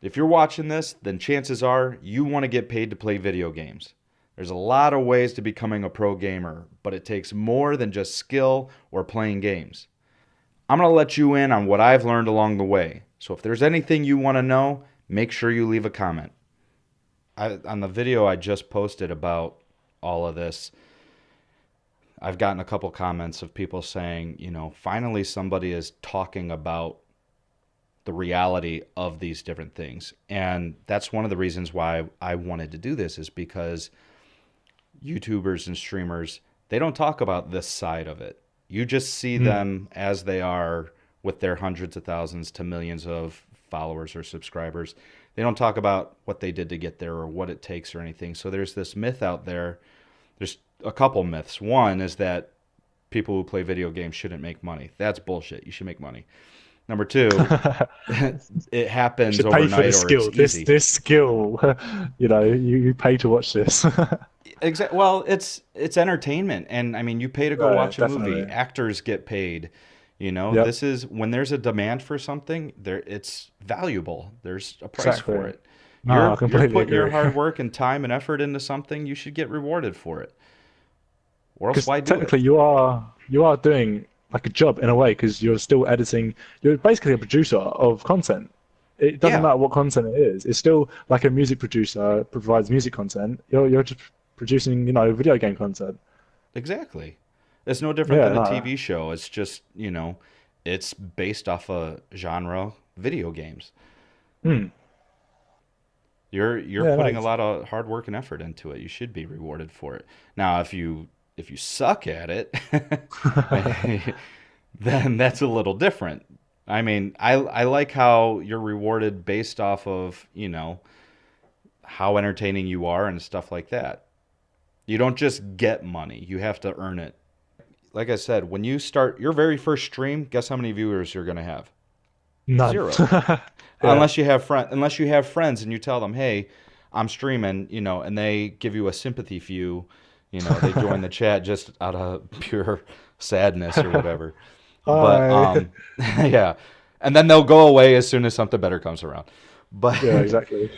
If you're watching this, then chances are you want to get paid to play video games. There's a lot of ways to becoming a pro gamer, but it takes more than just skill or playing games. I'm going to let you in on what I've learned along the way. So if there's anything you want to know, make sure you leave a comment. On the video I just posted about all of this, I've gotten a couple comments of people saying, finally somebody is talking about the reality of these different things. And that's one of the reasons why I wanted to do this, is because YouTubers and streamers, they don't talk about this side of it. You just see them as they are with their hundreds of thousands to millions of followers or subscribers. They don't talk about what they did to get there or what it takes or anything. So there's this myth out there. There's a couple myths. One is that people who play video games shouldn't make money. That's bullshit. You should make money. Number two, it You happens should pay for overnight this or it's skill. This easy. this skill, you pay to watch this. Exactly. Well, it's entertainment, and I mean, you pay to go Right, watch a movie. definitely. Actors get paid. Yep, This is when there's a demand for something, there it's valuable. There's a price for exactly. it. No, I You're completely putting your agree. hard work and time and effort into something, you should get rewarded for it. Or else Because why do it? technically you are doing like a job in a way because you're still editing. You're basically a producer of content. It doesn't Yeah, matter what content it is. It's still like a music producer provides music content. You're just producing, video game content. exactly. It's no different Yeah, than a no. TV show. It's just, it's based off a genre, video games. Hmm. You're Yeah, putting a nice. lot of hard work and effort into it. You should be rewarded for it. Now, if you suck at it, then that's a little different. I mean, I like how you're rewarded based off of, how entertaining you are and stuff like that. You don't just get money. You have to earn it. Like I said, when you start your very first stream, guess how many viewers you're going to have? None. Zero. Yeah. Unless you have friends and you tell them, "Hey, I'm streaming," and they give you a sympathy view, they join the chat just out of pure sadness or whatever. But Hi. yeah. And then they'll go away as soon as something better comes around. But Yeah, exactly.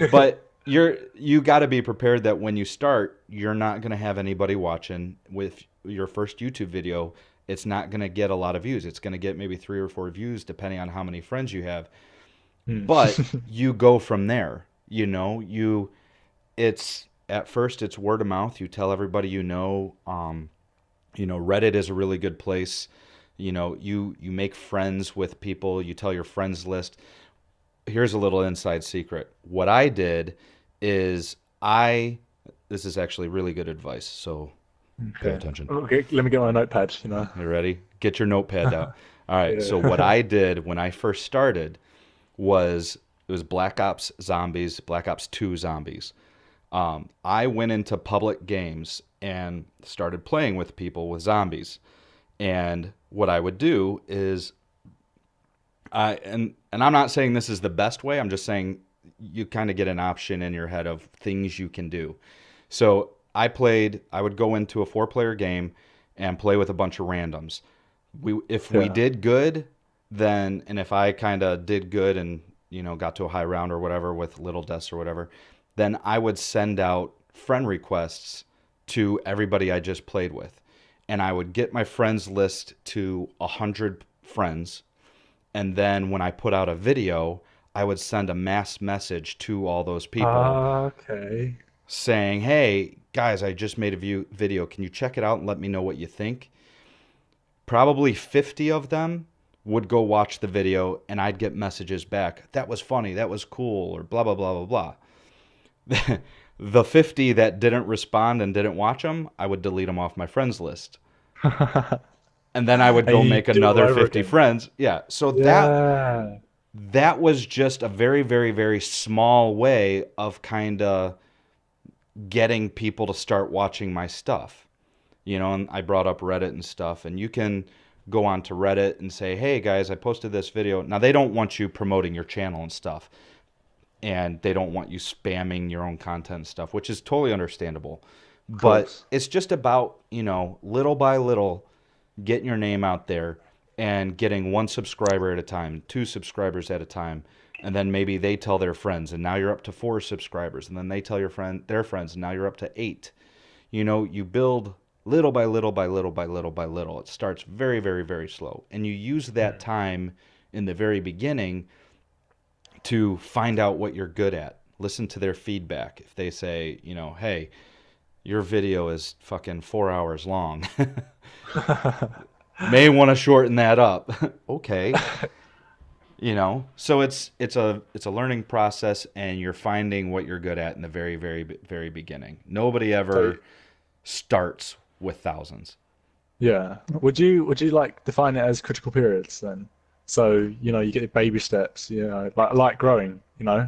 you got to be prepared that when you start, you're not going to have anybody watching with your first YouTube video. It's not going to get a lot of views. It's going to get maybe 3 or 4 views depending on how many friends you have, Hmm. but you go from there. You it's at first it's word of mouth. You tell everybody Reddit is a really good place. You make friends with people. You tell your friends list. Here's a little inside secret. What I did is I this is actually really good advice. So pay Okay. attention. Okay, let me get my notepad. You ready? Get your notepad out. All right. So what Yeah. I did when I first started was it was Black Ops Zombies, Black Ops 2 Zombies. I went into public games and started playing with people with zombies. And what I would do is, and I'm not saying this is the best way. I'm just saying you kind of get an option in your head of things you can do. So I would go into a 4-player game and play with a bunch of randoms. If we Yeah. did good, then, and if I kind of did good and, got to a high round or whatever with little deaths or whatever, then I would send out friend requests to everybody I just played with. And I would get my friends list to 100 friends. And then when I put out a video, I would send a mass message to all those people Okay. saying, "Hey, guys, I just made a video. Can you check it out and let me know what you think?" Probably 50 of them would go watch the video and I'd get messages back. "That was funny. That was cool," or blah, blah, blah, blah, blah. The 50 that didn't respond and didn't watch them, I would delete them off my friends list. And then I would And go you make do it all another over 50 again. friends. Yeah. So Yeah. that was just a very, very, very small way of kind of getting people to start watching my stuff. And I brought up Reddit and stuff, and you can go on to Reddit and say, "Hey guys, I posted this video." Now they don't want you promoting your channel and stuff, and they don't want you spamming your own content and stuff, which is totally understandable. Of But course. it's just about, little by little getting your name out there and getting one subscriber at a time, two subscribers at a time, and then maybe they tell their friends, and now you're up to four subscribers, and then they tell their friends, and now you're up to eight. You know, you build little by little by little by little by little. It starts very, very, very slow, and you use that time in the very beginning to find out what you're good at. Listen to their feedback. If they say, you know, hey, your video is fucking 4 hours long, may want to shorten that up. Okay. You know, so it's a learning process, and you're finding what you're good at in the very, very, very beginning. Nobody ever starts with thousands. Yeah. Would you like define it as critical periods then? So, you get your baby steps, like growing,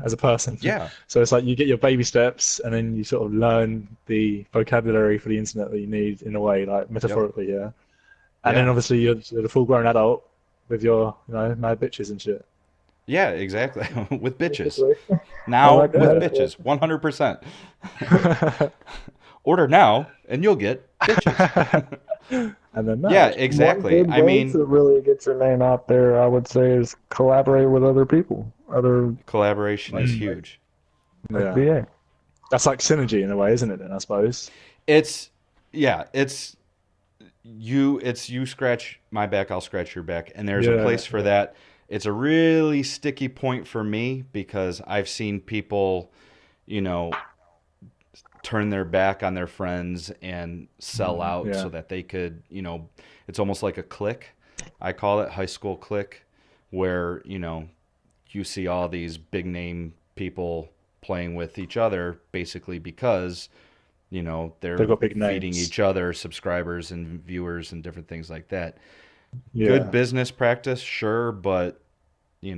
as a person. Yeah. So it's like you get your baby steps and then you sort of learn the vocabulary for the internet that you need in a way, like metaphorically, yeah. And then Yeah. obviously you're the full grown adult with your, mad bitches and shit. Yeah, exactly. With bitches. Basically. I Now like with that. bitches, 100%. Order now and you'll get bitches. And then Yeah, that. exactly. One good I way mean, to really get your name out there, I would say, is collaborate with other people, other collaboration is huge. Yeah. VA. That's like synergy in a way, isn't it, then, I suppose? It's yeah, it's you scratch my back, I'll scratch your back, and there's a Yeah, place for that. It's a really sticky point for me because I've seen people, you know, turn their back on their friends and sell out yeah. so that they could, it's almost like a clique. I call it high school clique, where, you see all these big name people playing with each other basically because, they're They've got big feeding names. each other subscribers and viewers and different things like that. Yeah. Good business practice, sure, but, I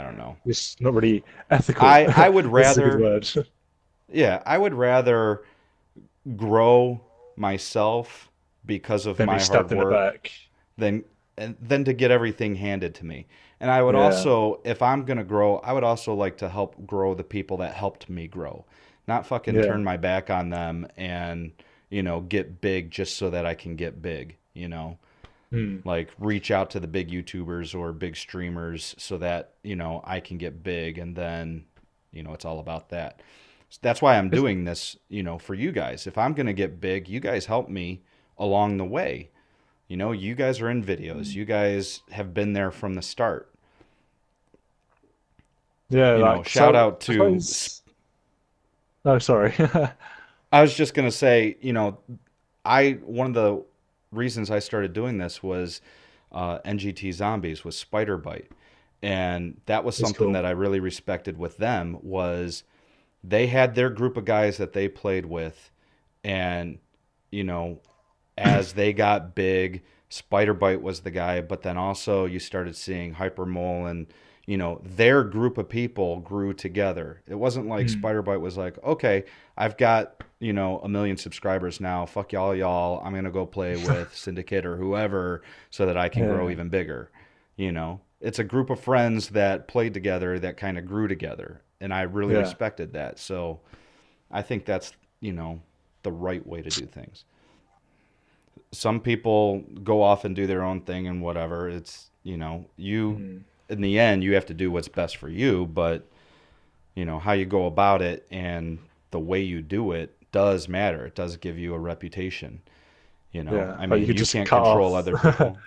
don't know. It's not really ethical. I would This is a good rather, word. yeah, I would rather grow myself because of Then my be hard stabbed in the work back. than to get everything handed to me. And I would Yeah. also, if I'm gonna grow, I would also like to help grow the people that helped me grow, not fucking Yeah. turn my back on them and get big just so that I can get big. Like reach out to the big YouTubers or big streamers so that I can get big, and then it's all about that. So that's why I'm doing this, for you guys. If I'm gonna get big, you guys help me along the way. You guys are in videos. You guys have been there from the start. Yeah, Shout so out I to. suppose... Oh, sorry. I was just gonna say, one of the reasons I started doing this was NGT Zombies with Spider Bite, and that was That's something cool. that I really respected with them was they had their group of guys that they played with, and you know, as they got big, Spider Bite was the guy, but then also you started seeing Hypermole and their group of people grew together. It wasn't like Spider Bite was like, okay, I've got, 1 million subscribers now. Fuck y'all. I'm going to go play with Syndicate or whoever so that I can grow Yeah. even bigger. It's a group of friends that played together that kind of grew together. And I really Yeah. respected that. So I think that's, the right way to do things. Some people go off and do their own thing and whatever. It's, in the end, you have to do what's best for you, but how you go about it and the way you do it does matter. It does give you a reputation. Yeah. I But you mean, could you just can't cut control off. other people.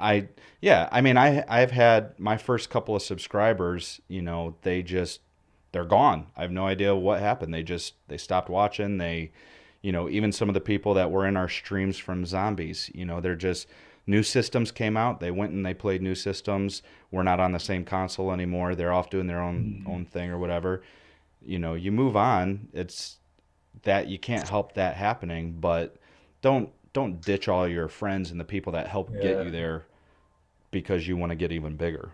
I've had my first couple of subscribers, they're gone. I have no idea what happened. They stopped watching. Even some of the people that were in our streams from Zombies, they're just new systems came out. They went and they played new systems. We're not on the same console anymore. They're off doing their own thing or whatever. You move on. It's that you can't help that happening, but don't ditch all your friends and the people that helped get Yeah. you there because you want to get even bigger.